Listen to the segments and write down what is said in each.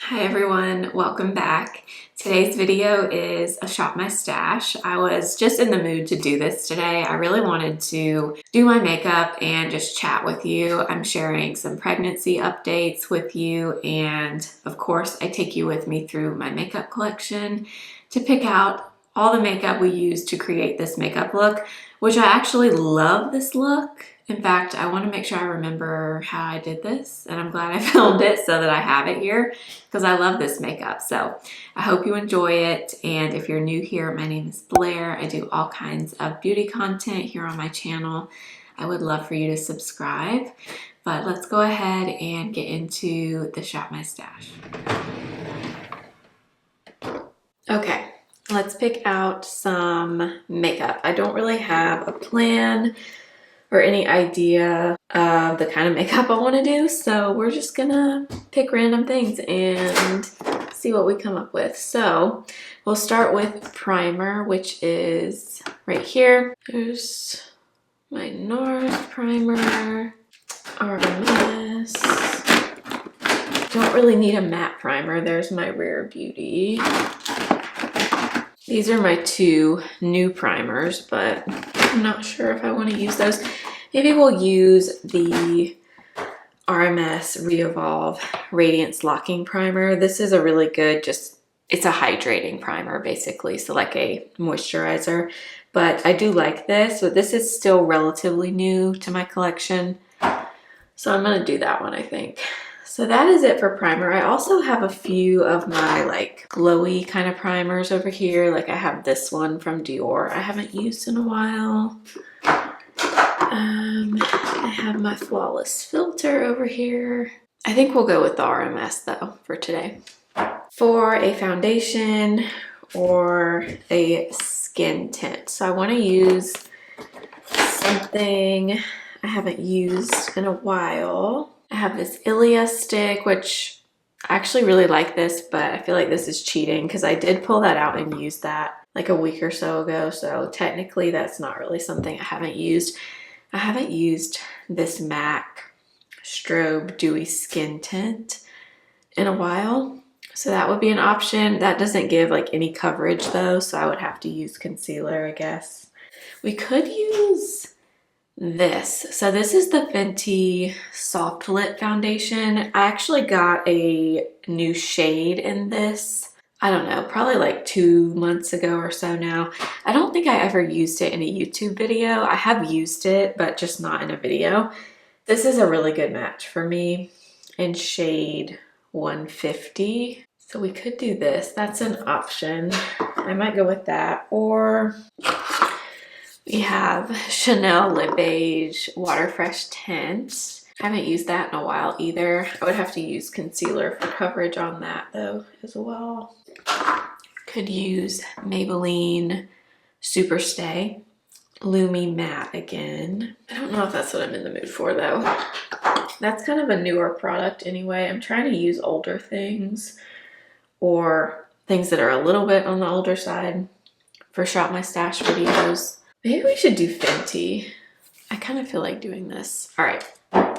Hi everyone, welcome back. Today's video is a shop my stash. I was just in the mood to do this today. I really wanted to do my makeup and just chat with you. I'm sharing some pregnancy updates with you, and of course I take you with me through my makeup collection to pick out all the makeup we use to create this makeup look, which I actually love this look. In fact, I want to make sure I remember how I did this, and I'm glad I filmed it so that I have it here because I love this makeup. So I hope you enjoy it, and if you're new here, my name is Blair. I do all kinds of beauty content here on my channel. I would love for you to subscribe, but let's go ahead and get into the Shop My Stash. Okay, let's pick out some makeup. I don't really have a plan or any idea of the kind of makeup I want to do, so we're just gonna pick random things and see what we come up with. So we'll start with primer, which is right here. There's my NARS primer, RMS. Don't really need a matte primer. There's my Rare Beauty. These are my two new primers, but I'm not sure if I want to use those. Maybe we'll use the RMS ReEvolve Radiance Locking Primer. This is a really good, it's a hydrating primer basically, so like a moisturizer. But I do like this, but this is still relatively new to my collection. So I'm gonna do that one, I think. So that is it for primer. I also have a few of my like glowy kind of primers over here. Like I have this one from Dior I haven't used in a while. I have my Flawless filter over here. I think we'll go with the RMS though for today. For a foundation or a skin tint. So I want to use something I haven't used in a while. I have this Ilia stick, which I actually really like this, but I feel like this is cheating because I did pull that out and use that like a week or so ago. So technically that's not really something I haven't used. I haven't used this MAC Strobe Dewy Skin Tint in a while. So that would be an option. That doesn't give like any coverage though, so I would have to use concealer, I guess. We could use this. So this is the Fenty Soft Lit Foundation. I actually got a new shade in this, I don't know, probably like 2 months ago or so now. I don't think I ever used it in a YouTube video. I have used it, but just not in a video. This is a really good match for me in shade 150. So we could do this. That's an option. I might go with that. Or we have Chanel Lip Beige Water Fresh Tint. I haven't used that in a while either. I would have to use concealer for coverage on that though as well. Could use Maybelline Super Stay Lumi Matte again. I don't know if that's what I'm in the mood for though. That's kind of a newer product anyway. I'm trying to use older things or things that are a little bit on the older side for Shop My Stash videos. Maybe we should do Fenty. I kind of feel like doing this. All right,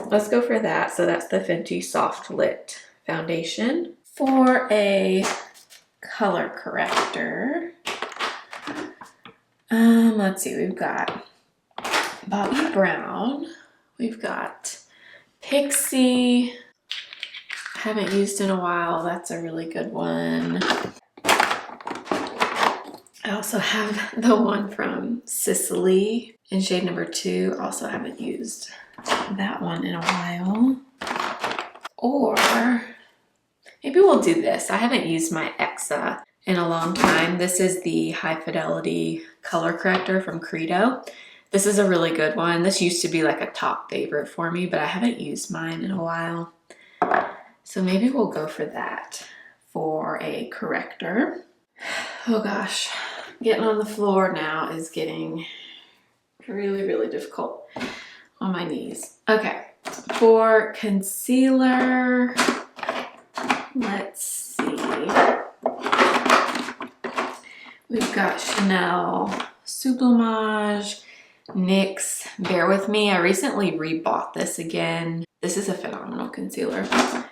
let's go for that. So that's the Fenty Soft Lit Foundation. For a color corrector, let's see, we've got Bobbi Brown. We've got Pixie. I haven't used in a while. That's a really good one. I also have the one from Sicily in shade number 2. Also haven't used that one in a while. Or maybe we'll do this. I haven't used my Exa in a long time. This is the High Fidelity color corrector from Credo. This is a really good one. This used to be like a top favorite for me, but I haven't used mine in a while. So maybe we'll go for that for a corrector. Oh gosh, getting on the floor now is getting really, really difficult on my knees. Okay, for concealer, let's see. We've got Chanel Sublimage, NYX Bear With Me. I recently rebought this again. This is a phenomenal concealer.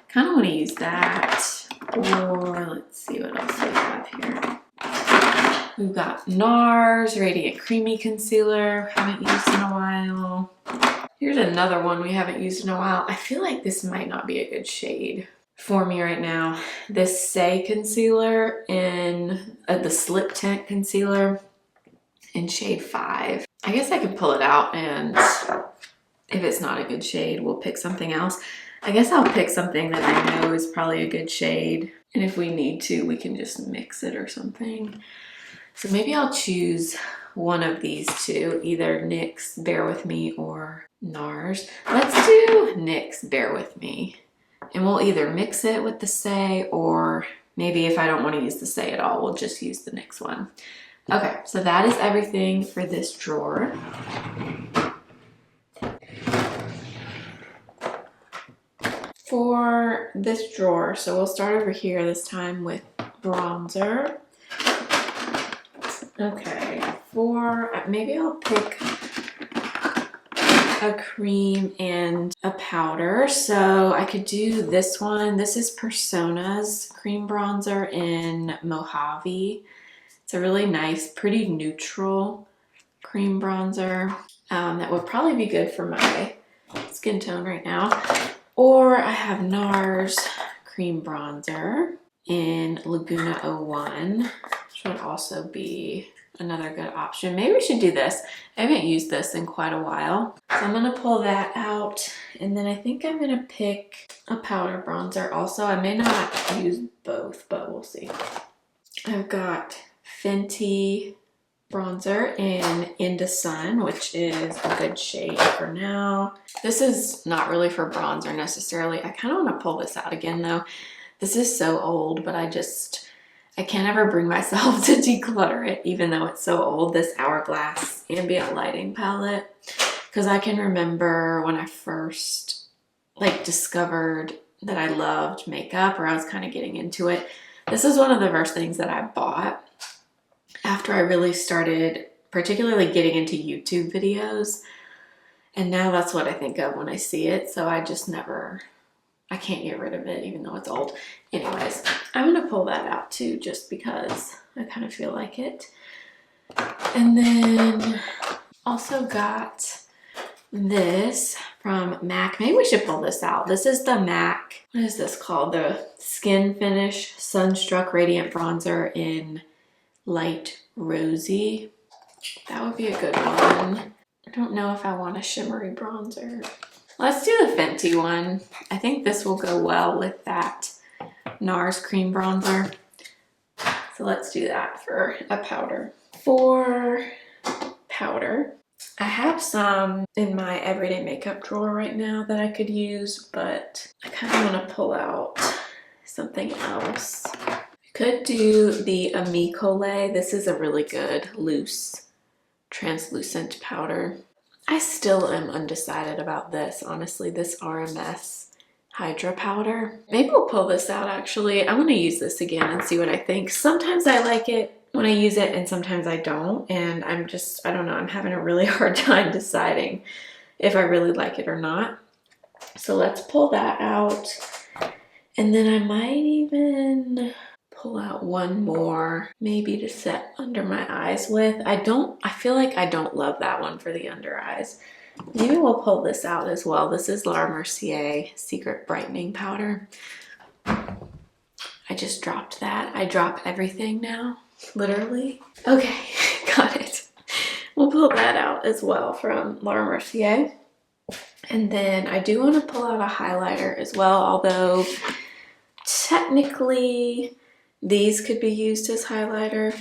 Kind of want to use that. Or let's see what else we have here. We've got NARS Radiant Creamy Concealer, haven't used in a while. Here's another one we haven't used in a while. I feel like this might not be a good shade for me right now. This Say Concealer in the Slip Tint Concealer in shade 5. I guess I could pull it out, and if it's not a good shade, we'll pick something else. I guess I'll pick something that I know is probably a good shade, and if we need to, we can just mix it or something. So maybe I'll choose one of these two, either NYX Bear With Me or NARS. Let's do NYX Bear With Me. And we'll either mix it with the Say, or maybe if I don't want to use the Say at all, we'll just use the NYX one. Okay, so that is everything for this drawer. For this drawer, so we'll start over here this time with bronzer. Okay, maybe I'll pick a cream and a powder. So I could do this one. This is Persona's cream bronzer in Mojave. It's a really nice, pretty neutral cream bronzer that would probably be good for my skin tone right now. Or I have NARS cream bronzer in Laguna 01, which would also be another good option. Maybe we should do this. I haven't used this in quite a while. So I'm gonna pull that out, and then I think I'm gonna pick a powder bronzer also. I may not use both, but we'll see. I've got Fenty bronzer in Inda Sun, which is a good shade for now. This is not really for bronzer necessarily. I kind of want to pull this out again though. This is so old, but I can't ever bring myself to declutter it, even though it's so old, this Hourglass Ambient Lighting palette. Because I can remember when I first discovered that I loved makeup, or I was kind of getting into it. This is one of the first things that I bought after I really started particularly getting into YouTube videos. And now that's what I think of when I see it. So I can't get rid of it even though it's old. Anyways, I'm gonna pull that out too, just because I kind of feel like it. And then also got this from MAC. Maybe we should pull this out. This is the MAC, what is this called? The Skin Finish Sunstruck Radiant Bronzer in Light Rosy. That would be a good one. I don't know if I want a shimmery bronzer. Let's do the Fenty one. I think this will go well with that NARS cream bronzer. So let's do that for a powder. For powder, I have some in my everyday makeup drawer right now that I could use, but I kind of want to pull out something else. I could do the Amicole. This is a really good loose translucent powder. I still am undecided about this, honestly, this RMS Hydra powder. Maybe we'll pull this out actually. I'm gonna use this again and see what I think. Sometimes I like it when I use it and sometimes I don't, and I don't know, I'm having a really hard time deciding if I really like it or not. So let's pull that out, and then I might even pull out one more, maybe to set under my eyes with. I feel like I don't love that one for the under eyes. Maybe we'll pull this out as well. This is Laura Mercier Secret Brightening Powder. I just dropped that. I drop everything now, literally. Okay, got it. We'll pull that out as well from Laura Mercier. And then I do want to pull out a highlighter as well, although technically these could be used as highlighter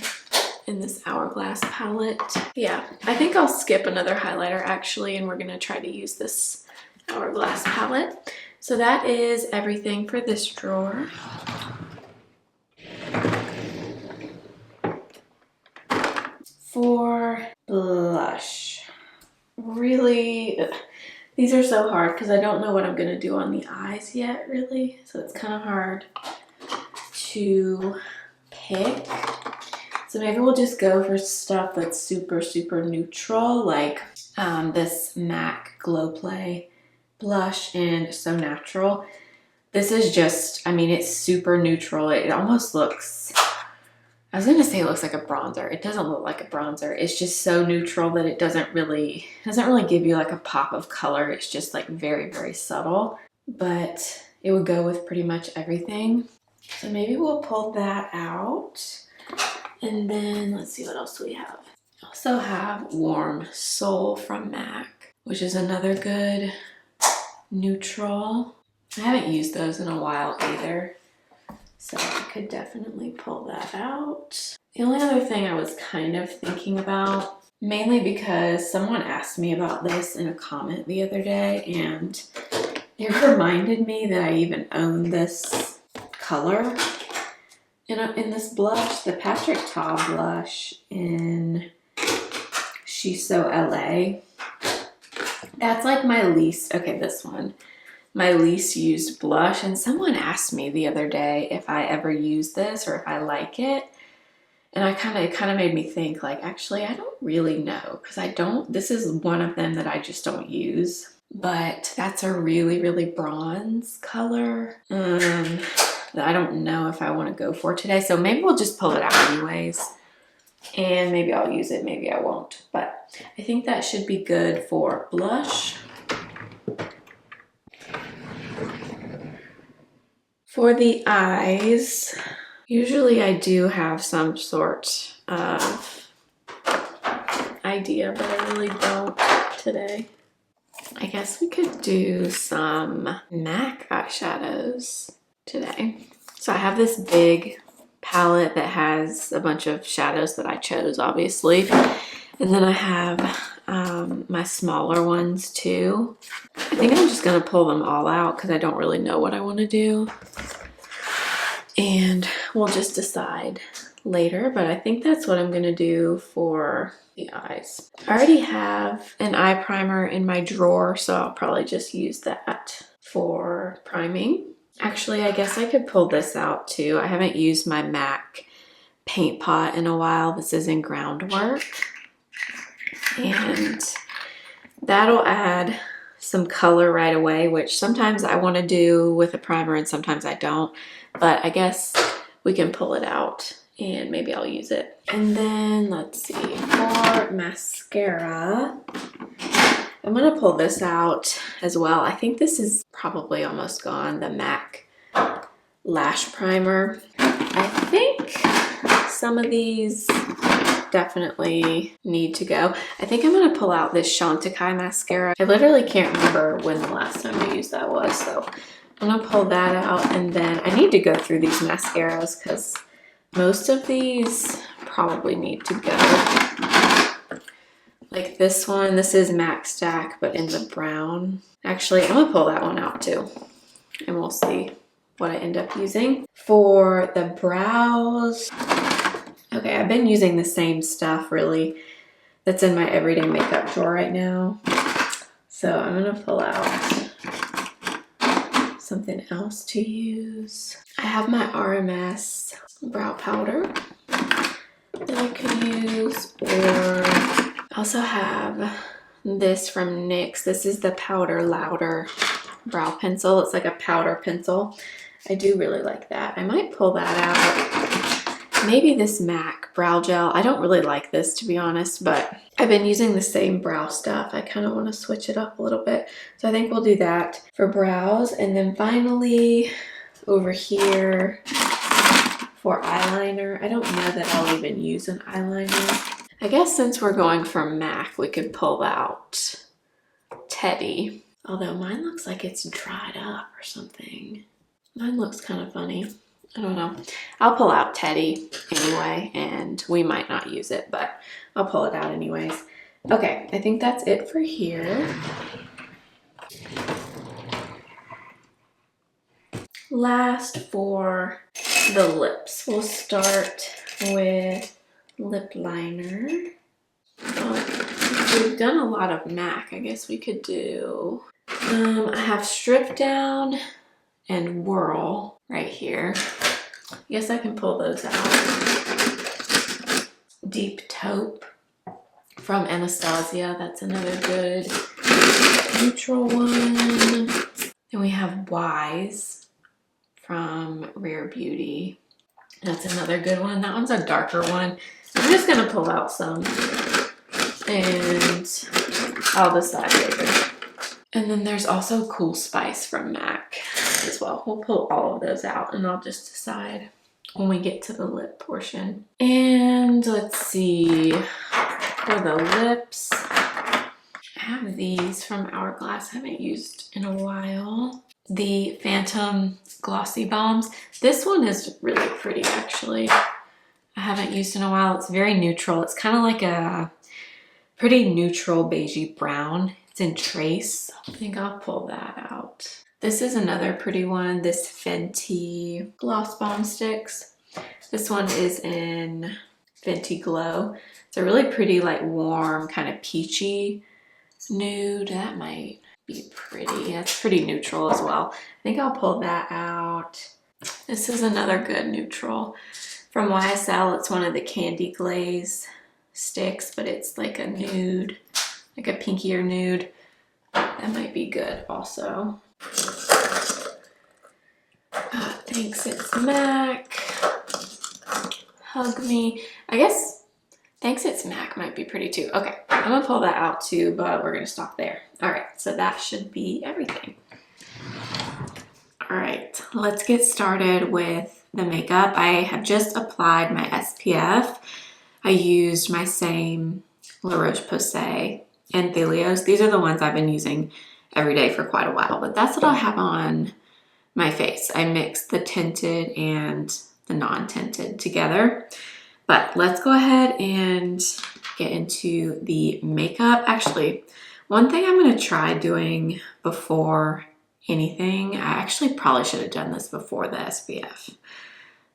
in this Hourglass palette. Yeah, I think I'll skip another highlighter actually, and we're gonna try to use this Hourglass palette. So that is everything for this drawer. For blush, really, these are so hard because I don't know what I'm gonna do on the eyes yet, really. So it's kind of hard to pick. So maybe we'll just go for stuff that's super, super neutral, like this MAC Glow Play blush in So Natural. This is just, I mean, it's super neutral. It almost looks, I was gonna say it looks like a bronzer. It doesn't look like a bronzer. It's just so neutral that it doesn't really give you like a pop of color. It's just like very, very subtle, but it would go with pretty much everything. So maybe we'll pull that out. And then let's see what else we have. I also have Warm Soul from MAC, which is another good neutral. I haven't used those in a while either, so I could definitely pull that out. The only other thing I was kind of thinking about, mainly because someone asked me about this in a comment the other day, and it reminded me that I even own this color in this blush, the Patrick Ta blush in She's So LA. That's like my least, okay, this one, my least used blush. And someone asked me the other day if I ever use this or if I like it. And it kind of made me think, like, actually, I don't really know, because this is one of them that I just don't use. But that's a really, really bronze color that I don't know if I want to go for today. So maybe we'll just pull it out anyways. And maybe I'll use it, maybe I won't. But I think that should be good for blush. For the eyes, usually I do have some sort of idea, but I really don't today. I guess we could do some MAC eyeshadows today. So I have this big palette that has a bunch of shadows that I chose, obviously. And then I have my smaller ones too. I think I'm just gonna pull them all out because I don't really know what I want to do. And we'll just decide later, but I think that's what I'm gonna do for the eyes. I already have an eye primer in my drawer, so I'll probably just use that for priming. Actually, I guess I could pull this out too. I haven't used my MAC paint pot in a while. This is in Groundwork. And that'll add some color right away, which sometimes I want to do with a primer and sometimes I don't. But I guess we can pull it out and maybe I'll use it. And then let's see, for mascara, I'm gonna pull this out as well. I think this is probably almost gone, the MAC Lash Primer. I think some of these definitely need to go. I think I'm gonna pull out this Chantecaille mascara. I literally can't remember when the last time I used that was, so I'm gonna pull that out. And then I need to go through these mascaras because most of these probably need to go. Like this one, this is MAC Stack, but in the brown. Actually, I'm gonna pull that one out too, and we'll see what I end up using. For the brows, okay, I've been using the same stuff really that's in my everyday makeup drawer right now. So I'm gonna pull out something else to use. I have my RMS brow powder that I could use, or I also have this from NYX. This is the Powder Louder brow pencil. It's like a powder pencil. I do really like that. I might pull that out. Maybe this MAC brow gel. I don't really like this, to be honest, but I've been using the same brow stuff. I kind of want to switch it up a little bit. So I think we'll do that for brows. And then finally over here for eyeliner. I don't know that I'll even use an eyeliner. I guess since we're going for MAC, we could pull out Teddy. Although mine looks like it's dried up or something. Mine looks kind of funny. I don't know. I'll pull out Teddy anyway, and we might not use it, but I'll pull it out anyways. Okay, I think that's it for here. Last for the lips. We'll start with lip liner. We've done a lot of MAC. I guess we could do, I have Strip Down and Whirl right here. I guess I can pull those out. Deep Taupe from Anastasia. That's another good neutral one. Then we have Wise from Rare Beauty. That's another good one. That one's a darker one. I'm just gonna pull out some and I'll decide later. And then there's also Cool Spice from MAC as well. We'll pull all of those out and I'll just decide when we get to the lip portion. And let's see, for the lips, I have these from Hourglass. I haven't used in a while. The Phantom Glossy Bombs. This one is really pretty actually. I haven't used in a while. It's very neutral. It's kind of like a pretty neutral beigey brown. It's in Trace. I think I'll pull that out. This is another pretty one. This Fenty Gloss Bomb Sticks. This one is in Fenty Glow. It's a really pretty, like warm, kind of peachy nude. That might be pretty. It's pretty neutral as well. I think I'll pull that out. This is another good neutral. From YSL, it's one of the Candy Glaze sticks, but it's like a nude, like a pinkier nude. That might be good also. Thanks, it's MAC. Hug Me. I guess Thanks, it's MAC might be pretty too. Okay, I'm gonna pull that out too, but we're gonna stop there. All right, so that should be everything. All right, let's get started with the makeup. I have just applied my SPF. I used my same La Roche-Posay Anthelios. These are the ones I've been using every day for quite a while, but that's what I have on my face. I mixed the tinted and the non-tinted together. But let's go ahead and get into the makeup. Actually, one thing I'm gonna try doing before anything, I actually probably should have done this before the SPF,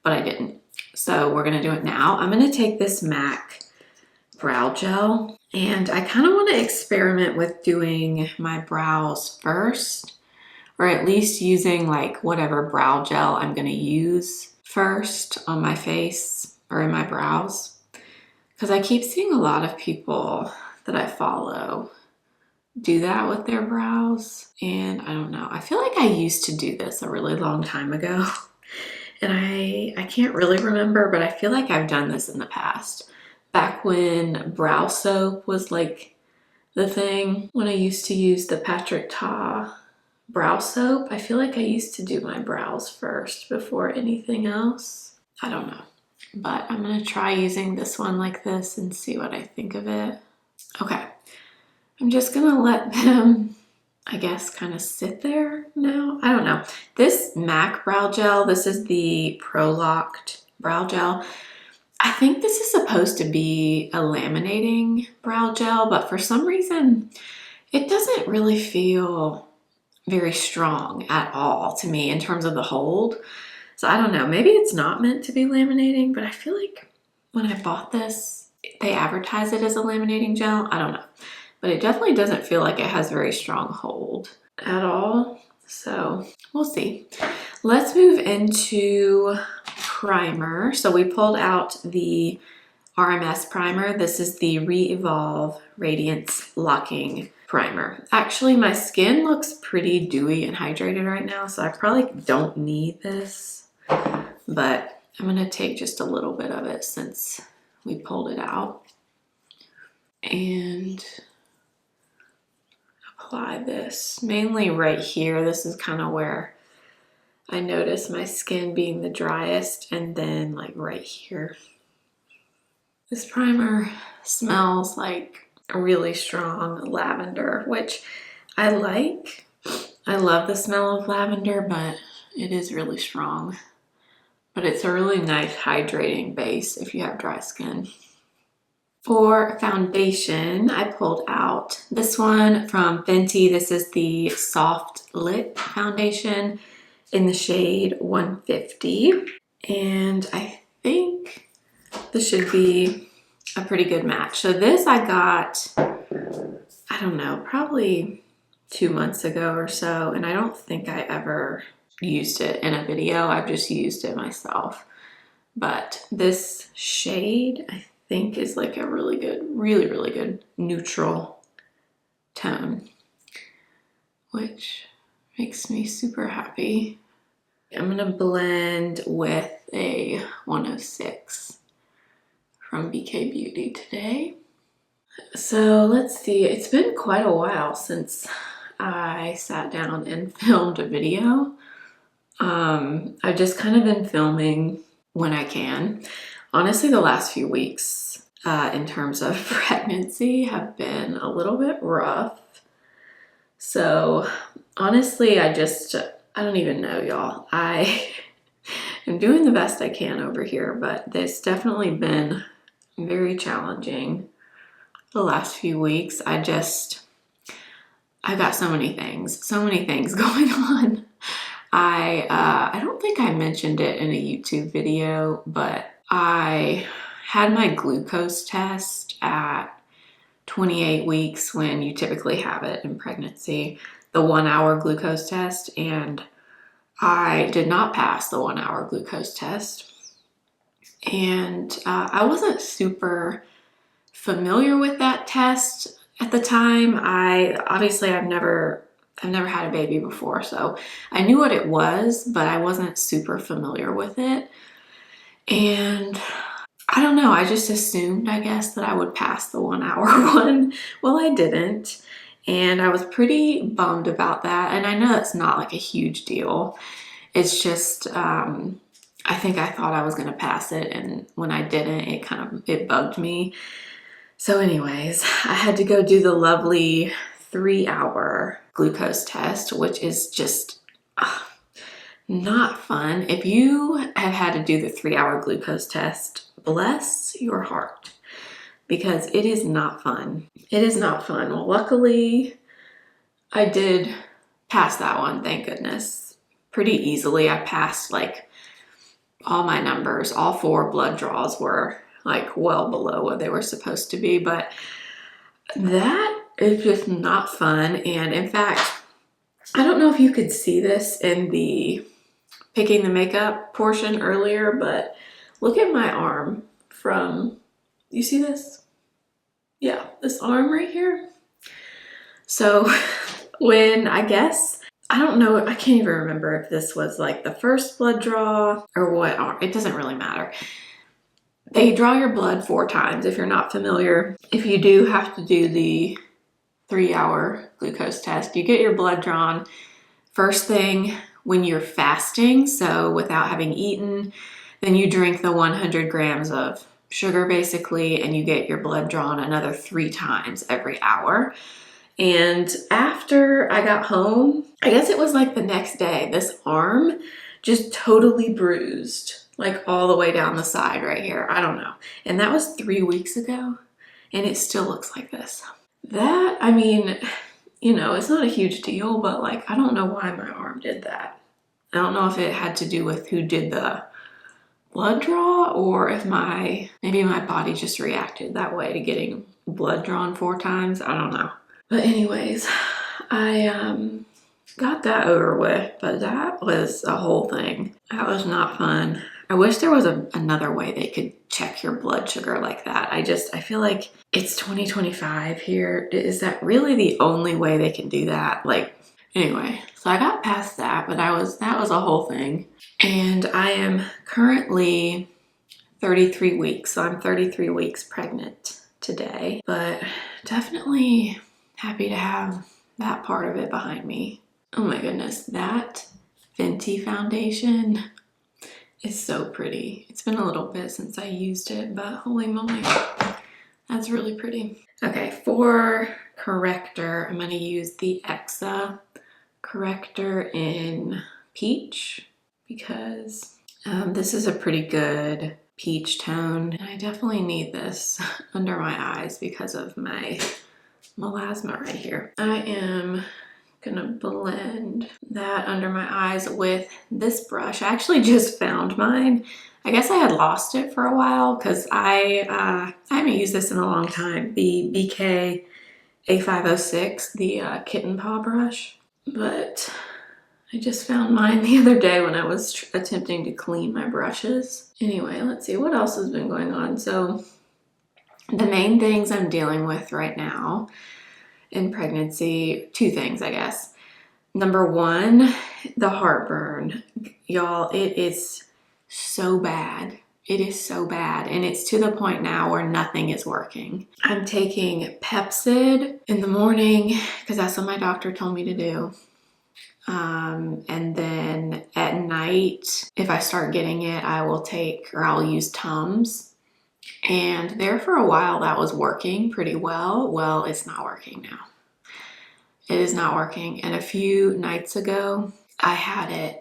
but I didn't. So we're gonna do it now. I'm gonna take this MAC brow gel, and I kind of want to experiment with doing my brows first, or at least using like whatever brow gel I'm gonna use first on my face or in my brows, because I keep seeing a lot of people that I follow do that with their brows, and I don't know. I feel like I used to do this a really long time ago, and I can't really remember, but I feel like I've done this in the past. Back when brow soap was like the thing, when I used to use the Patrick Ta brow soap, I feel like I used to do my brows first before anything else. I don't know. But I'm gonna try using this one like this and see what I think of it. Okay, I'm just gonna let them, I guess, kind of sit there now. I don't know. This MAC brow gel, this is the Pro Locked brow gel. I think this is supposed to be a laminating brow gel, but for some reason, it doesn't really feel very strong at all to me in terms of the hold. So I don't know, maybe it's not meant to be laminating, but I feel like when I bought this, they advertise it as a laminating gel. I don't know, but it definitely doesn't feel like it has very strong hold at all. So we'll see. Let's move into primer. So we pulled out the RMS primer. This is the ReEvolve Radiance Locking Primer. Actually, my skin looks pretty dewy and hydrated right now, so I probably don't need this. But I'm gonna take just a little bit of it since we pulled it out and apply this mainly right here. This is kind of where I notice my skin being the driest, and then like right here. This primer smells like a really strong lavender, which I like. I love the smell of lavender, but it is really strong. But it's a really nice hydrating base if you have dry skin. For foundation, I pulled out this one from Fenty. This is the Soft Lit Foundation in the shade 150. And I think this should be a pretty good match. So this I got, I don't know, probably 2 months ago or so. And I don't think I ever used it in a video. I've just used it myself. But this shade, I think, is like a really good, really good neutral tone, which makes me super happy. I'm gonna blend with a 106 from BK Beauty today. So let's see, it's been quite a while since I sat down and filmed a video. I've just kind of been filming when I can. Honestly, the last few weeks in terms of pregnancy have been a little bit rough. So honestly, I don't even know, y'all. I am doing the best I can over here, but it's definitely been very challenging the last few weeks. I got so many things going on. I don't think I mentioned it in a YouTube video, but I had my glucose test at 28 weeks when you typically have it in pregnancy, the 1 hour glucose test, and I did not pass the 1 hour glucose test. And I wasn't super familiar with that test at the time. I've never had a baby before, so I knew what it was, but I wasn't super familiar with it. And I don't know, I just assumed, I guess, that I would pass the 1 hour one. Well, I didn't. And I was pretty bummed about that. And I know it's not like a huge deal. It's just, I think I thought I was gonna pass it, and when I didn't, it bugged me. So anyways, I had to go do the lovely 3 hour glucose test, which is just not fun. If you have had to do the 3 hour glucose test, bless your heart, because it is not fun. It is not fun. Well, luckily I did pass that one, thank goodness, pretty easily. I passed like all my numbers. All 4 blood draws were like well below what they were supposed to be, but that is just not fun. And in fact, I don't know if you could see this in the picking the makeup portion earlier, but look at my arm from, you see this? Yeah, this arm right here. So when, I don't know, I can't even remember if this was like the first blood draw or what arm, it doesn't really matter. They draw your blood 4 times if you're not familiar. If you do have to do the 3 hour glucose test, you get your blood drawn first thing when you're fasting, so without having eaten. Then you drink the 100 grams of sugar basically, and you get your blood drawn another 3 times every hour. And after I got home, I guess it was like the next day, this arm just totally bruised, like all the way down the side right here. I don't know. And that was 3 weeks ago, and it still looks like this. That, I mean, you know, it's not a huge deal, but like, I don't know why my arm did that. I don't know if it had to do with who did the blood draw, or if maybe my body just reacted that way to getting blood drawn 4 times. I don't know. But anyways, I got that over with, but that was a whole thing. That was not fun. I wish there was another way they could check your blood sugar like that. I feel like it's 2025 here. Is that really the only way they can do that? Like, anyway, so I got past that, but that was a whole thing. And I am currently 33 weeks, so I'm 33 weeks pregnant today, but definitely happy to have that part of it behind me. Oh my goodness, that Fenty foundation is so pretty. It's been a little bit since I used it, but holy moly, that's really pretty. Okay, for corrector, I'm gonna use the Exa corrector in Peach, because this is a pretty good peach tone, and I definitely need this under my eyes because of my melasma right here. I am gonna blend that under my eyes with this brush. I actually just found mine. I guess I had lost it for a while because I haven't used this in a long time. The BK A506, the kitten paw brush. But I just found mine the other day when I was attempting to clean my brushes. Anyway, let's see what else has been going on. So the main things I'm dealing with right now in pregnancy, 2 things, I guess. Number one, the heartburn. Y'all, it is so bad. It is so bad, and it's to the point now where nothing is working. I'm taking Pepcid in the morning because that's what my doctor told me to do. And then at night, if I start getting it, I'll use Tums. And there for a while that was working pretty well. Well, it's not working now. It is not working. And a few nights ago, I had it.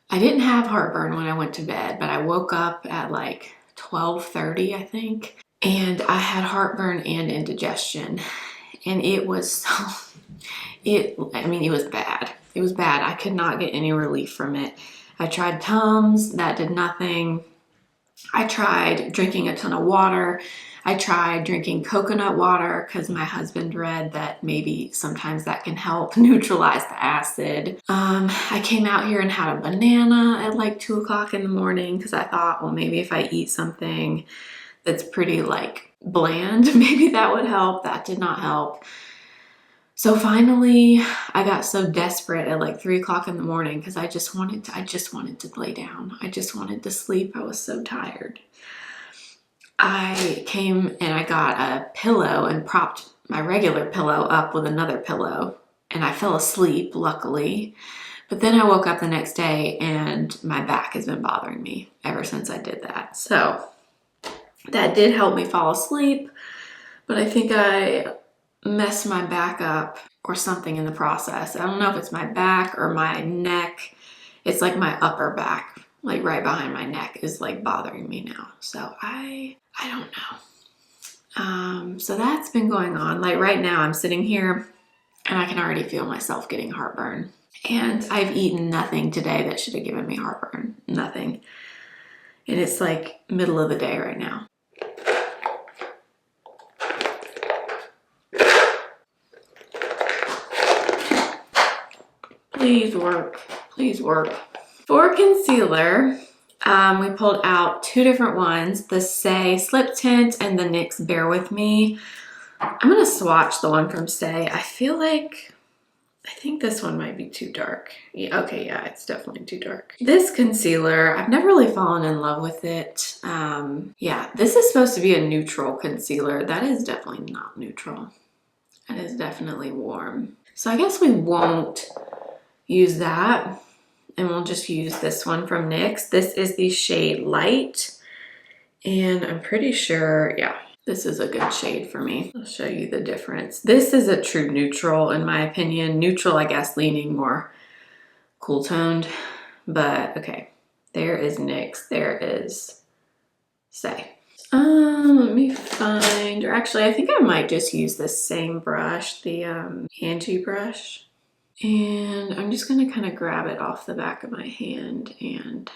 I didn't have heartburn when I went to bed, but I woke up at like 12:30, I think. And I had heartburn and indigestion. And it was it was bad. It was bad. I could not get any relief from it. I tried Tums, that did nothing. I tried drinking a ton of water. I tried drinking coconut water because my husband read that maybe sometimes that can help neutralize the acid. I came out here and had a banana at like 2 o'clock in the morning because I thought, well, maybe if I eat something that's pretty like bland, maybe that would help. That did not help. So finally, I got so desperate at like 3 o'clock in the morning because I just wanted to lay down. I just wanted to sleep. I was so tired. I came and I got a pillow and propped my regular pillow up with another pillow, and I fell asleep, luckily. But then I woke up the next day and my back has been bothering me ever since I did that. So that did help me fall asleep, but I think I messed my back up or something in the process. I don't know if it's my back or my neck. It's like my upper back, like right behind my neck, is like bothering me now. So I don't know. So that's been going on. Like right now I'm sitting here and I can already feel myself getting heartburn. And I've eaten nothing today that should have given me heartburn. Nothing. And it's like middle of the day right now. Please work. Please work. For concealer, we pulled out 2 different ones, the Say Slip Tint and the NYX Bear With Me. I'm going to swatch the one from Say. I think this one might be too dark. Yeah, okay, yeah, it's definitely too dark. This concealer, I've never really fallen in love with it. Yeah, this is supposed to be a neutral concealer. That is definitely not neutral. That is definitely warm. So I guess we won't use that, and we'll just use this one from NYX. This is the shade Light, and I'm pretty sure, yeah, this is a good shade for me. I'll show you the difference. This is a true neutral in my opinion. Neutral, I guess, leaning more cool toned, but okay. There is NYX, there is Say. Let me find, or actually I think I might just use this same brush, the Angie brush. And I'm just going to kind of grab it off the back of my hand and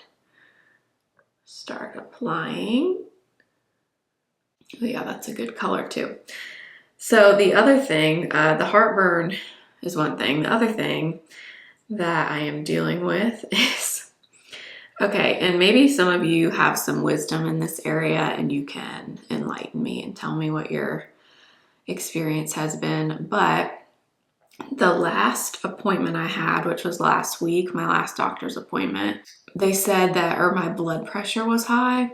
start applying. Oh yeah, that's a good color too. So the other thing, the heartburn is one thing. The other thing that I am dealing with is, okay, and maybe some of you have some wisdom in this area and you can enlighten me and tell me what your experience has been, but the last appointment I had, which was last week, my last doctor's appointment, they said that my blood pressure was high.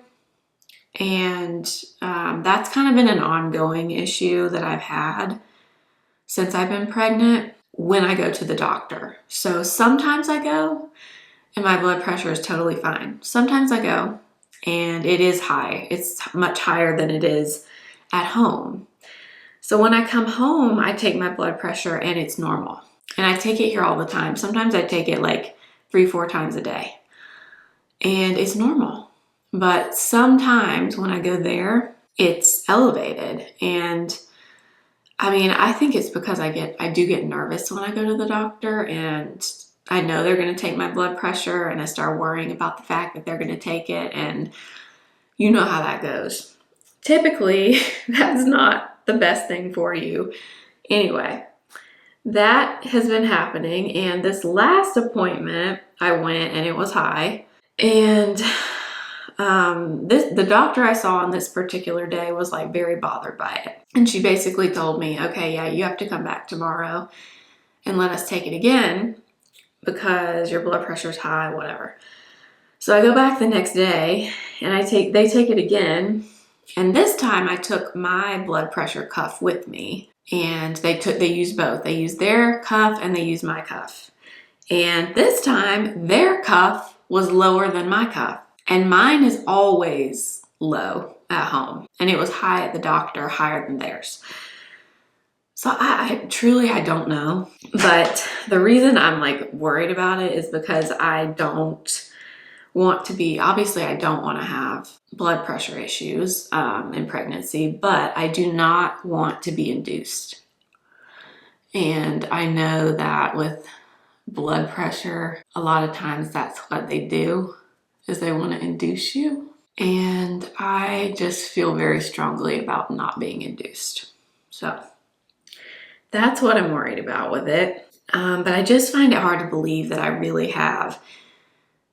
And that's kind of been an ongoing issue that I've had since I've been pregnant when I go to the doctor. So sometimes I go and my blood pressure is totally fine. Sometimes I go and it is high. It's much higher than it is at home. So when I come home, I take my blood pressure and it's normal. And I take it here all the time. Sometimes I take it like 3-4 times a day. And it's normal. But sometimes when I go there, it's elevated. And I mean, I think it's because I do get nervous when I go to the doctor, and I know they're going to take my blood pressure, and I start worrying about the fact that they're going to take it, and you know how that goes. Typically, that's not the best thing for you. Anyway, that has been happening, and this last appointment I went and it was high, and the doctor I saw on this particular day was like very bothered by it, and she basically told me, okay, yeah, you have to come back tomorrow and let us take it again because your blood pressure is high, whatever. So I go back the next day and they take it again. And this time I took my blood pressure cuff with me, and they used both. They used their cuff and they used my cuff. And this time their cuff was lower than my cuff, and mine is always low at home, and it was high at the doctor, higher than theirs. So I truly don't know, but the reason I'm like worried about it is because I don't want to be, obviously I don't want to have blood pressure issues in pregnancy, but I do not want to be induced. And I know that with blood pressure, a lot of times that's what they do, is they want to induce you. And I just feel very strongly about not being induced. So that's what I'm worried about with it. But I just find it hard to believe that I really have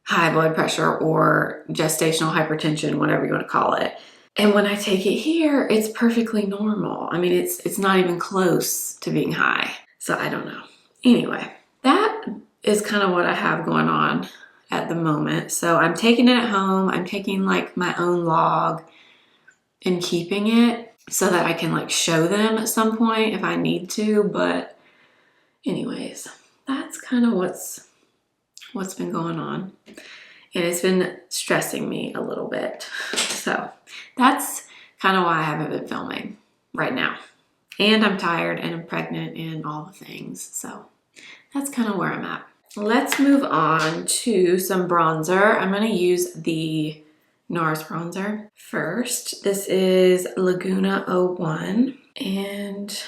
high blood pressure or gestational hypertension, whatever you want to call it. And when I take it here, it's perfectly normal. I mean, it's not even close to being high. So I don't know. Anyway, that is kind of what I have going on at the moment. So I'm taking it at home. I'm taking like my own log and keeping it so that I can like show them at some point if I need to. But anyways, that's kind of what's been going on. And it's been stressing me a little bit. So that's kind of why I haven't been filming right now. And I'm tired and I'm pregnant and all the things. So that's kind of where I'm at. Let's move on to some bronzer. I'm going to use the NARS bronzer first. This is Laguna 01. And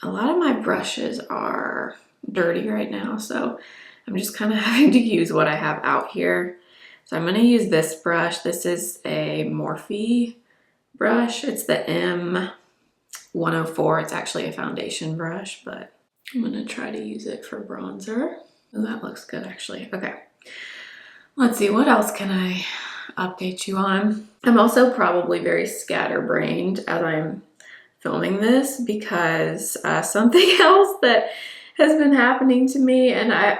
a lot of my brushes are dirty right now. So I'm just kind of having to use what I have out here. So I'm going to use this brush. This is a Morphe brush. It's the M104. It's actually a foundation brush, but I'm going to try to use it for bronzer. Oh, that looks good actually. Okay. Let's see, what else can I update you on? I'm also probably very scatterbrained as I'm filming this because something else that has been happening to me, and I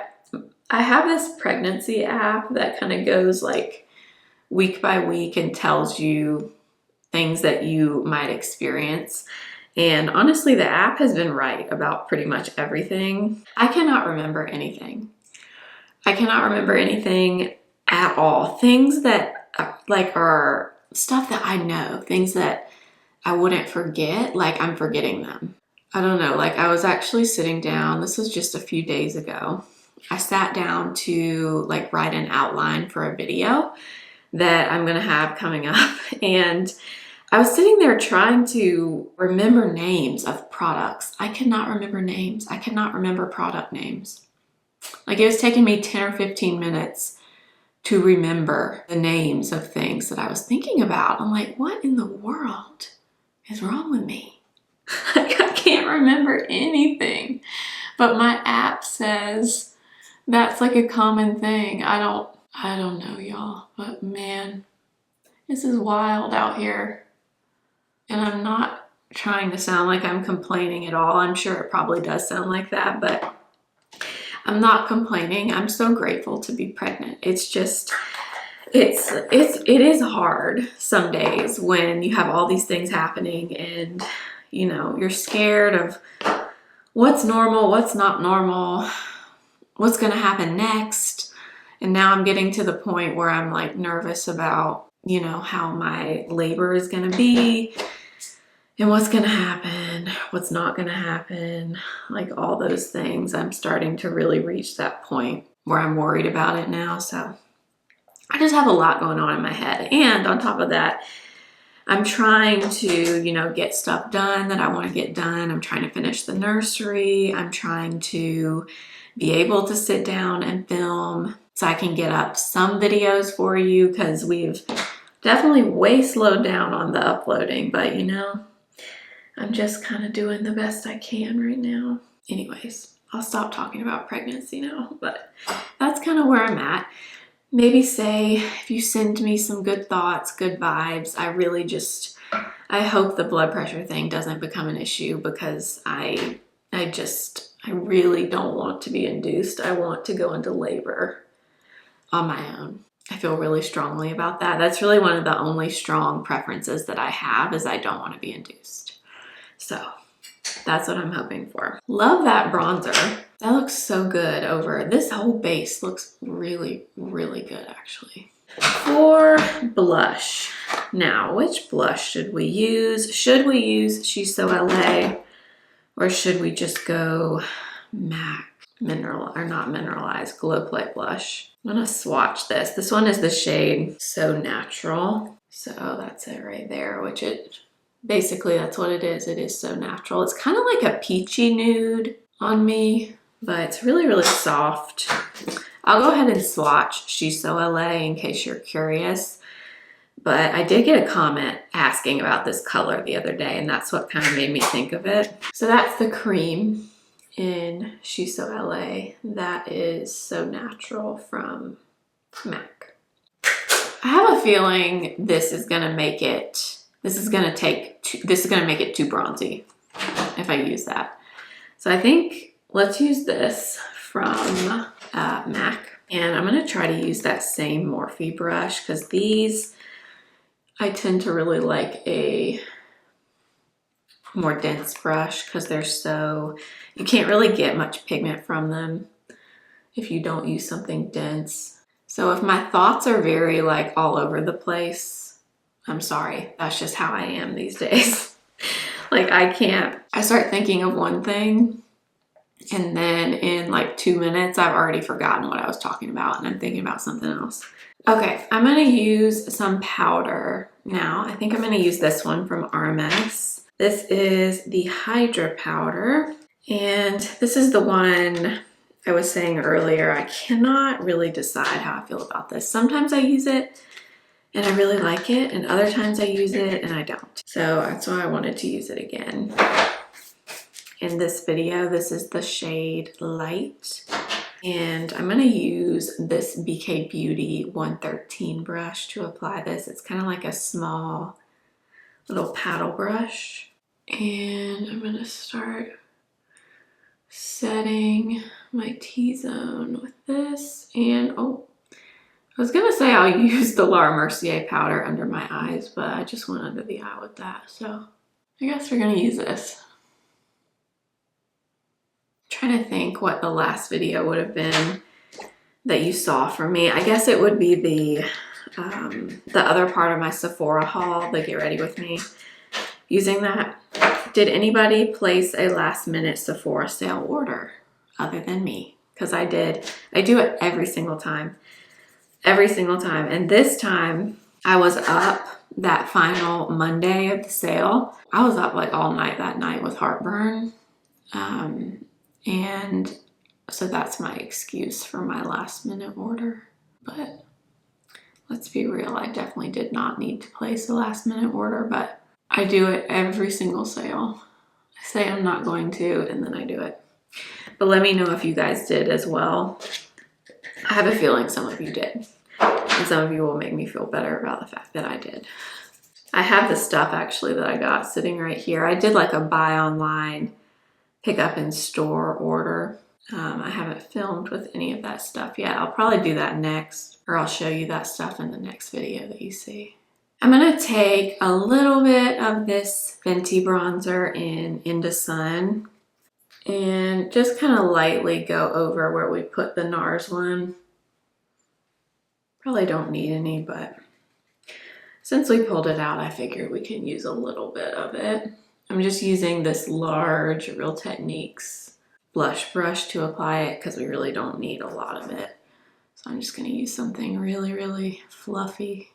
have this pregnancy app that kind of goes like week by week and tells you things that you might experience. And honestly, the app has been right about pretty much everything. I cannot remember anything. I cannot remember anything at all. Things that like are stuff that I know, things that I wouldn't forget, like I'm forgetting them. I don't know, like I was actually sitting down, this was just a few days ago. I sat down to like write an outline for a video that I'm gonna have coming up, and I was sitting there trying to remember names of products. I cannot remember names. I cannot remember product names. Like it was taking me 10 or 15 minutes to remember the names of things that I was thinking about. I'm like, what in the world is wrong with me? I can't remember anything. But my app says that's like a common thing. I don't know, y'all, but man, this is wild out here. And I'm not trying to sound like I'm complaining at all. I'm sure it probably does sound like that, but I'm not complaining. I'm so grateful to be pregnant. It's just, it is hard some days when you have all these things happening and, you know, you're scared of what's normal, what's not normal, what's going to happen next. And now I'm getting to the point where I'm like nervous about, you know, how my labor is going to be and what's going to happen, what's not going to happen, like all those things. I'm starting to really reach that point where I'm worried about it now. So I just have a lot going on in my head. And on top of that, I'm trying to, you know, get stuff done that I want to get done. I'm trying to finish the nursery. I'm trying to be able to sit down and film so I can get up some videos for you, because we've definitely way slowed down on the uploading, but you know, I'm just kind of doing the best I can right now. Anyways, I'll stop talking about pregnancy now, but that's kind of where I'm at. Maybe say if you send me some good thoughts, good vibes. I hope the blood pressure thing doesn't become an issue, because I I really don't want to be induced. I want to go into labor on my own. I feel really strongly about that. That's really one of the only strong preferences that I have, is I don't want to be induced. So that's what I'm hoping for. Love that bronzer. That looks so good over, this whole base looks really, really good actually. For blush, now which blush should we use? Should we use She's So LA, or should we just go MAC Mineralize Glow Play Blush? I'm gonna swatch this. This one is the shade So Natural. So that's it right there, which basically that's what it is. It is So Natural. It's kind of like a peachy nude on me, but it's really, really soft. I'll go ahead and swatch She's So LA in case you're curious. But I did get a comment asking about this color the other day, and that's what kind of made me think of it. So that's the cream in She's So LA. That is So Natural from MAC. I have a feeling this is gonna make it, this is gonna make it too bronzy if I use that. So I think let's use this from MAC. And I'm gonna try to use that same Morphe brush, because these, I tend to really like a more dense brush because they're so, you can't really get much pigment from them if you don't use something dense. So if my thoughts are very like all over the place, I'm sorry, that's just how I am these days. Like I start thinking of one thing and then in like 2 minutes, I've already forgotten what I was talking about and I'm thinking about something else. Okay, I'm gonna use some powder now. I think I'm gonna use this one from RMS. This is the Hydra powder, and this is the one I was saying earlier. I cannot really decide how I feel about this. Sometimes I use it and I really like it, and other times I use it and I don't. So that's why I wanted to use it again. In this video, this is the shade Light. And I'm gonna use this BK Beauty 113 brush to apply this. It's kind of like a small little paddle brush. And I'm gonna start setting my T-zone with this. And oh, I was gonna say I'll use the Laura Mercier powder under my eyes, but I just went under the eye with that. So I guess we're gonna use this. Trying to think what the last video would have been that you saw from me. I guess it would be the other part of my Sephora haul, the Get Ready With Me, using that. Did anybody place a last minute Sephora sale order other than me? Because I did. I do it every single time. Every single time. And this time I was up that final Monday of the sale. I was up like all night that night with heartburn. And so that's my excuse for my last minute order. But let's be real, I definitely did not need to place a last minute order, but I do it every single sale. I say I'm not going to, and then I do it. But let me know if you guys did as well. I have a feeling some of you did. And some of you will make me feel better about the fact that I did. I have the stuff actually that I got sitting right here. I did like a buy online, pick up in store order. I haven't filmed with any of that stuff yet. I'll probably do that next, or I'll show you that stuff in the next video that you see. I'm gonna take a little bit of this Fenty bronzer in Inda Sun and just kind of lightly go over where we put the NARS one. Probably don't need any, but since we pulled it out, I figured we can use a little bit of it. I'm just using this large Real Techniques blush brush to apply it because we really don't need a lot of it. So I'm just gonna use something really, really fluffy.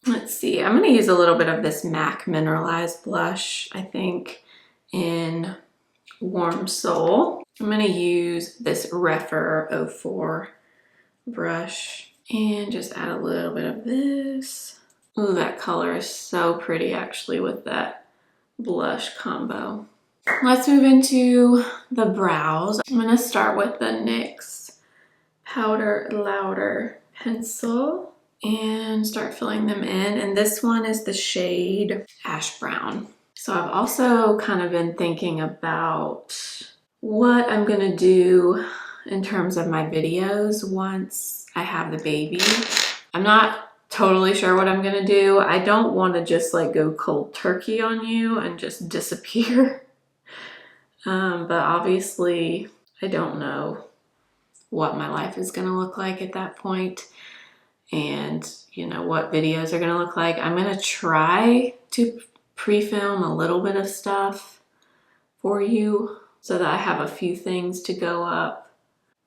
Let's see, I'm gonna use a little bit of this MAC Mineralize blush, I think in Warm Soul. I'm gonna use this Refer 04 brush and just add a little bit of this. Ooh, that color is so pretty actually with that blush combo. Let's move into the brows. I'm gonna start with the NYX Powder Louder pencil and start filling them in. And this one is the shade Ash Brown. So I've also kind of been thinking about what I'm gonna do in terms of my videos once I have the baby. I'm not totally sure what I'm gonna do. I don't want to just like go cold turkey on you and just disappear. But obviously I don't know what my life is gonna look like at that point, and you know what videos are gonna look like. I'm gonna try to pre-film a little bit of stuff for you so that I have a few things to go up,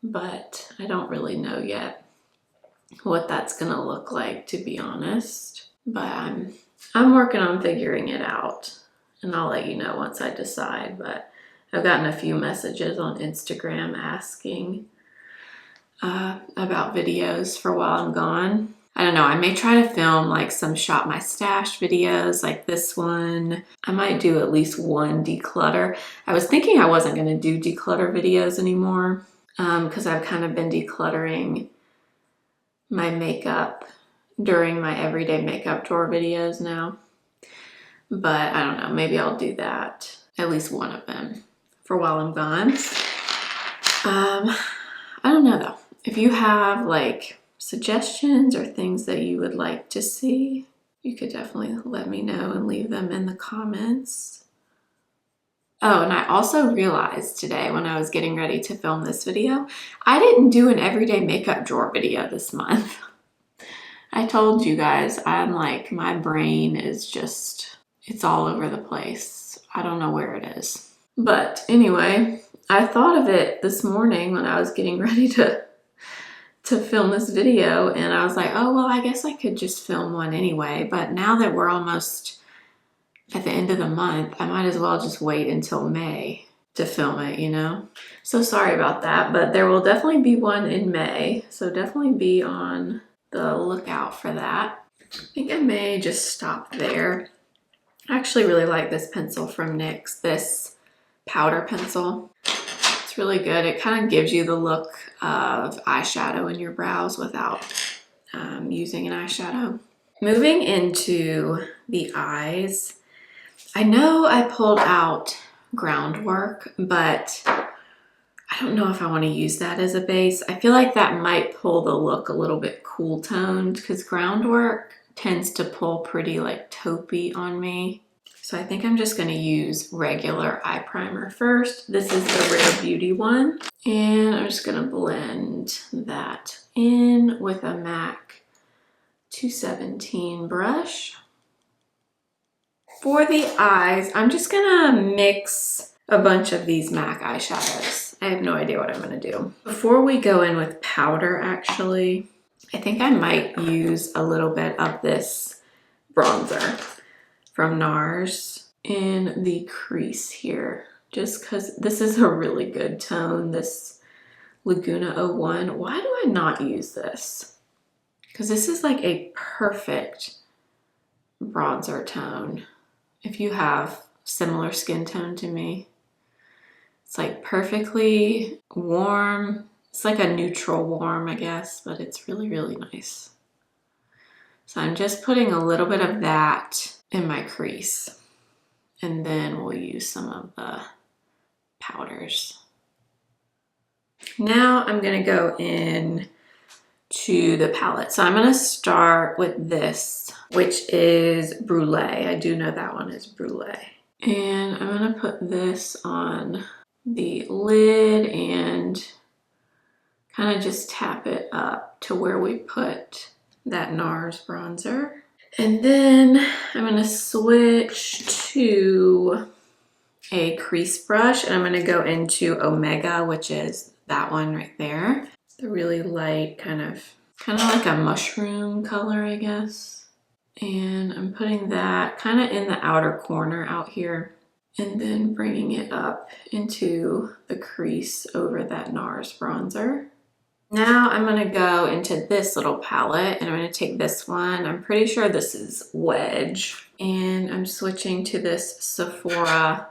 but I don't really know yet what that's gonna look like, to be honest. But I'm working on figuring it out, and I'll let you know once I decide. But I've gotten a few messages on Instagram asking about videos for while I'm gone. I don't know, I may try to film like some shop my stash videos like this one. I might do at least one declutter. I was thinking I wasn't gonna do declutter videos anymore because I've kind of been decluttering my makeup during my everyday makeup drawer videos now. But I don't know, maybe I'll do that, at least one of them, for while I'm gone. I don't know though. If you have like suggestions or things that you would like to see, you could definitely let me know and leave them in the comments. Oh, and I also realized today when I was getting ready to film this video, I didn't do an everyday makeup drawer video this month. I told you guys, I'm like, my brain is just, it's all over the place. I don't know where it is. But anyway, I thought of it this morning when I was getting ready to film this video, and I was like, oh, well, I guess I could just film one anyway. But now that we're almost at the end of the month, I might as well just wait until May to film it, you know? So sorry about that, but there will definitely be one in May. So definitely be on the lookout for that. I think I may just stop there. I actually really like this pencil from NYX, this powder pencil. It's really good. It kind of gives you the look of eyeshadow in your brows without using an eyeshadow. Moving into the eyes, I know I pulled out Groundwork, but I don't know if I want to use that as a base. I feel like that might pull the look a little bit cool toned because Groundwork tends to pull pretty like taupey on me. So I think I'm just going to use regular eye primer first. This is the Rare Beauty one. And I'm just going to blend that in with a MAC 217 brush. For the eyes, I'm just going to mix a bunch of these MAC eyeshadows. I have no idea what I'm going to do. Before we go in with powder, actually, I think I might use a little bit of this bronzer from NARS in the crease here, just because this is a really good tone, this Laguna 01. Why do I not use this? Because this is like a perfect bronzer tone. If you have similar skin tone to me, it's like perfectly warm. It's like a neutral warm, I guess, but it's really, really nice. So I'm just putting a little bit of that in my crease, and then we'll use some of the powders. Now I'm gonna go in to the palette. So I'm gonna start with this, which is Brûlée. I do know that one is Brûlée. And I'm gonna put this on the lid and kind of just tap it up to where we put that NARS bronzer. And then I'm gonna switch to a crease brush, and I'm gonna go into Omega, which is that one right there. The really light kind of like a mushroom color, I guess. And I'm putting that kind of in the outer corner out here, and then bringing it up into the crease over that NARS bronzer. Now I'm gonna go into this little palette, and I'm gonna take this one. I'm pretty sure this is Wedge, and I'm switching to this Sephora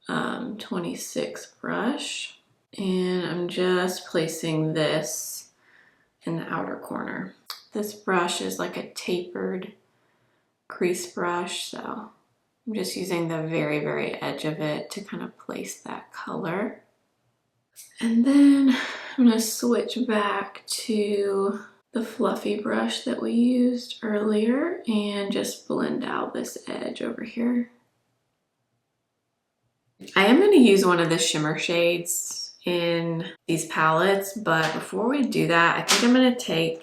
26 brush, and I'm just placing this in the outer corner. This brush is like a tapered crease brush, so I'm just using the very, very edge of it to kind of place that color. And then I'm gonna switch back to the fluffy brush that we used earlier and just blend out this edge over here. I am gonna use one of the shimmer shades in these palettes, but before we do that, I think I'm gonna take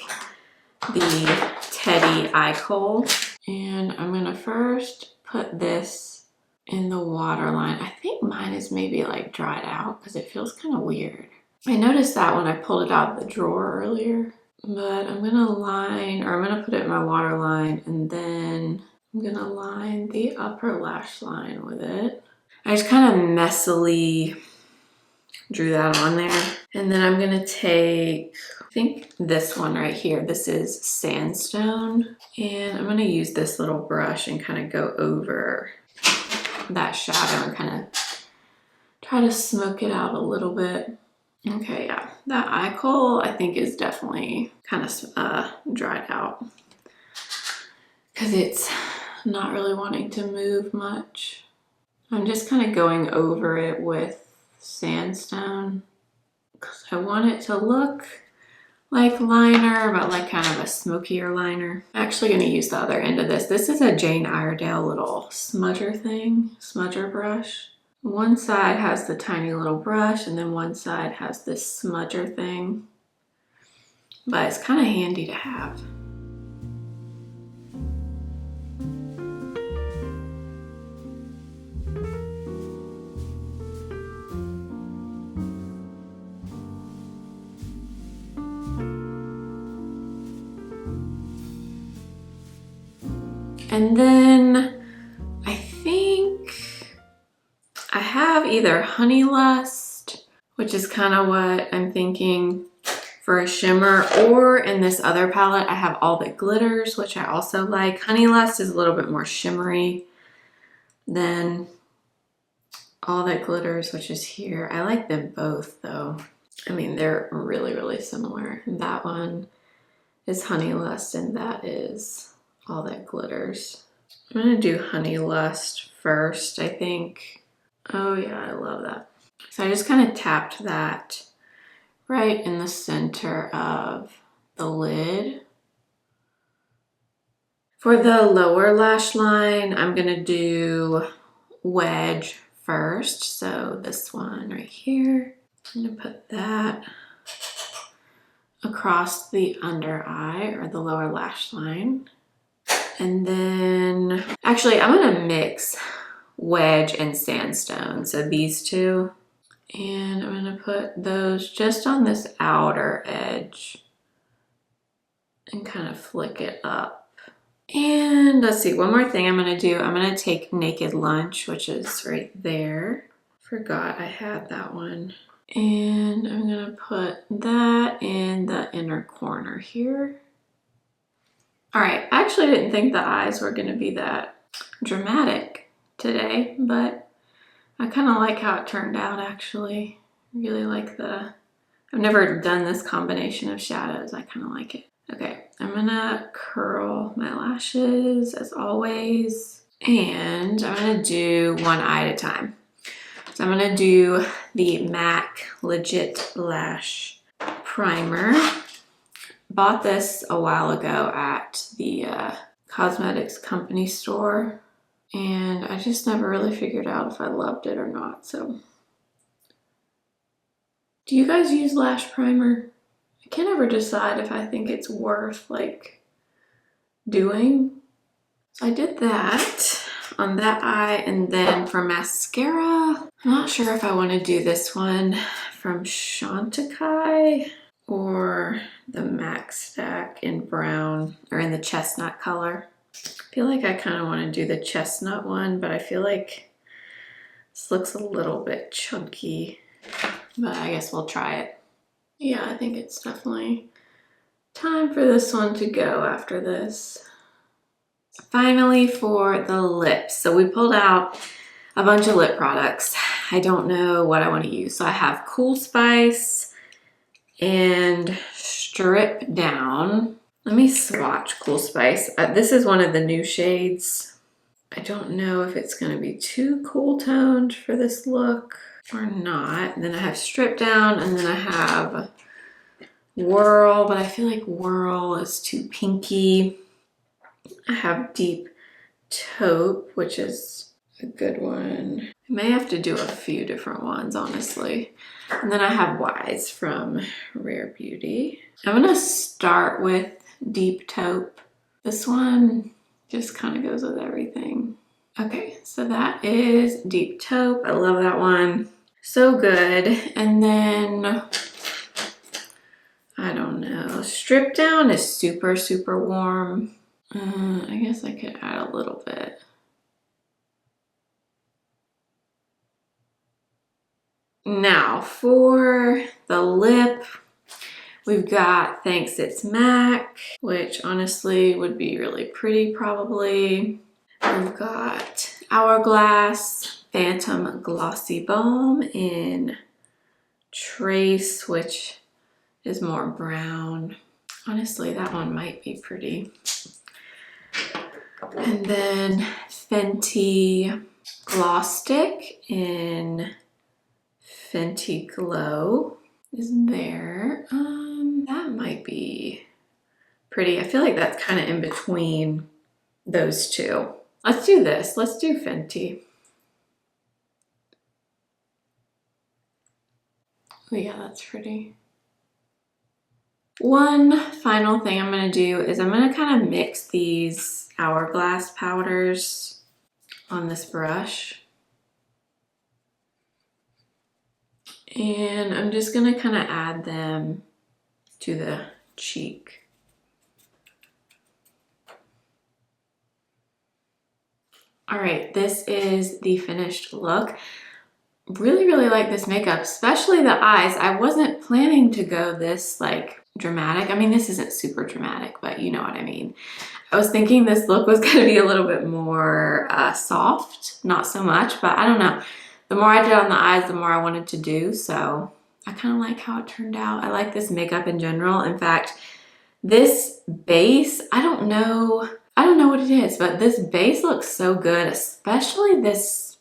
the Teddy Eye Kohl and I'm gonna first put this in the waterline. I think mine is maybe like dried out because it feels kind of weird. I noticed that when I pulled it out of the drawer earlier, but I'm gonna line, or I'm gonna put it in my waterline, and then I'm gonna line the upper lash line with it. I just kind of messily drew that on there. And then I'm gonna take, I think this one right here, this is Sandstone. And I'm gonna use this little brush and kind of go over that shadow and kind of try to smoke it out a little bit. Okay, yeah, that eye kohl I think is definitely kind of dried out because it's not really wanting to move much. I'm just kind of going over it with Sandstone because I want it to look like liner, but like kind of a smokier liner. I'm actually going to use the other end of this. This is a Jane Iredale little smudger thing, smudger brush. One side has the tiny little brush and then one side has this smudger thing, but it's kind of handy to have. And then I think I have either Honeylust, which is kind of what I'm thinking for a shimmer, or in this other palette I have All That Glitters, which I also like. Honeylust is a little bit more shimmery than All That Glitters, which is here. I like them both though. I mean, they're really, really similar. That one is Honeylust and that is All That Glitters. I'm gonna do Honeylust first, I think. Oh yeah, I love that. So I just kind of tapped that right in the center of the lid. For the lower lash line, I'm gonna do Wedge first. So this one right here, I'm gonna put that across the under eye or the lower lash line. And then, actually, I'm gonna mix Wedge and Sandstone, so these two. And I'm gonna put those just on this outer edge and kind of flick it up. And let's see, one more thing I'm gonna do. I'm gonna take Naked Lunch, which is right there. Forgot I had that one. And I'm gonna put that in the inner corner here. All right, I actually didn't think the eyes were gonna be that dramatic today, but I kind of like how it turned out actually. I really like I've never done this combination of shadows. I kind of like it. Okay, I'm gonna curl my lashes as always, and I'm gonna do one eye at a time. So I'm gonna do the MAC Legit Lash Primer. Bought this a while ago at the cosmetics company store, and I just never really figured out if I loved it or not. So, do you guys use lash primer? I can't ever decide if I think it's worth like doing. So I did that on that eye, and then for mascara, I'm not sure if I want to do this one from Chantecaille or the MAC Stack in brown or in the chestnut color. I feel like I kind of want to do the chestnut one, but I feel like this looks a little bit chunky, but I guess we'll try it. Yeah, I think it's definitely time for this one to go after this. Finally, for the lips. So we pulled out a bunch of lip products. I don't know what I want to use. So I have Cool Spice and Strip Down. Let me swatch Cool Spice. This is one of the new shades. I don't know if it's gonna be too cool toned for this look or not. And then I have Strip Down, and then I have Whirl, but I feel like Whirl is too pinky. I have Deep Taupe, which is a good one. I may have to do a few different ones, honestly. And then I have Wise from Rare Beauty. I'm gonna start with Deep Taupe. This one just kind of goes with everything. Okay, so that is Deep Taupe. I love that one. So good. And then, I don't know, Strip Down is super, super warm. I guess I could add a little bit. Now for the lip, we've got Thanks It's MAC, which honestly would be really pretty probably. We've got Hourglass Phantom Glossy Balm in Trace, which is more brown. Honestly, that one might be pretty. And then Fenty Gloss Stick in Fenty Glow is there. That might be pretty. I feel like that's kind of in between those two. Let's do this. Let's do Fenty. Oh yeah, that's pretty. One final thing I'm going to do is I'm going to kind of mix these Hourglass powders on this brush. And I'm just going to kind of add them to the cheek. All right, this is the finished look. Really, really like this makeup, especially the eyes. I wasn't planning to go this like dramatic. I mean, this isn't super dramatic, but you know what I mean. I was thinking this look was going to be a little bit more soft, not so much, but I don't know. The more I did on the eyes, the more I wanted to do. So I kind of like how it turned out. I like this makeup in general. In fact, this base, I don't know what it is, but this base looks so good, especially this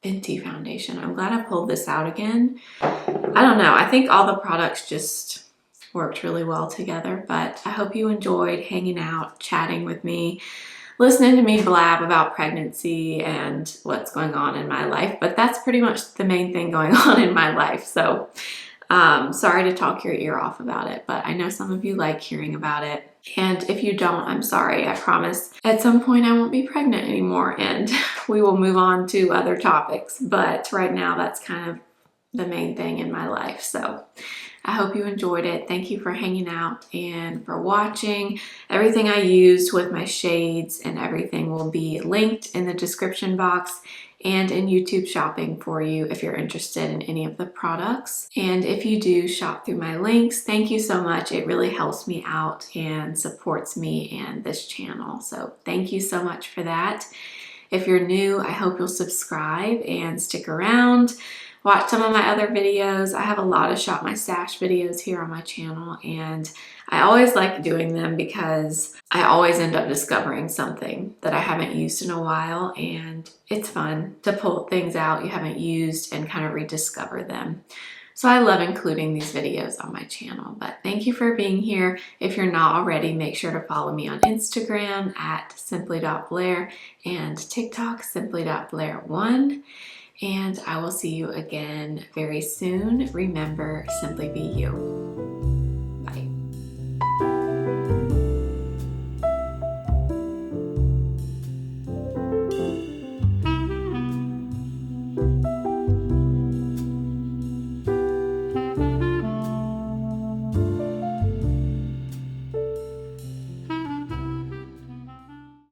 Fenty foundation. I'm glad I pulled this out again. I don't know. I think all the products just worked really well together, but I hope you enjoyed hanging out, chatting with me, listening to me blab about pregnancy and what's going on in my life. But that's pretty much the main thing going on in my life. So sorry to talk your ear off about it, but I know some of you like hearing about it. And if you don't, I'm sorry. I promise at some point I won't be pregnant anymore and we will move on to other topics. But right now that's kind of the main thing in my life. So I hope you enjoyed it. Thank you for hanging out and for watching. Everything I used with my shades and everything will be linked in the description box and in YouTube shopping for you if you're interested in any of the products. And if you do shop through my links, thank you so much. It really helps me out and supports me and this channel. So thank you so much for that. If you're new, I hope you'll subscribe and stick around. Watch some of my other videos. I have a lot of Shop My Stash videos here on my channel, and I always like doing them because I always end up discovering something that I haven't used in a while, and it's fun to pull things out you haven't used and kind of rediscover them. So I love including these videos on my channel, but thank you for being here. If you're not already, make sure to follow me on Instagram at simply.blair and TikTok simply.blair1. And I will see you again very soon. Remember, simply be you.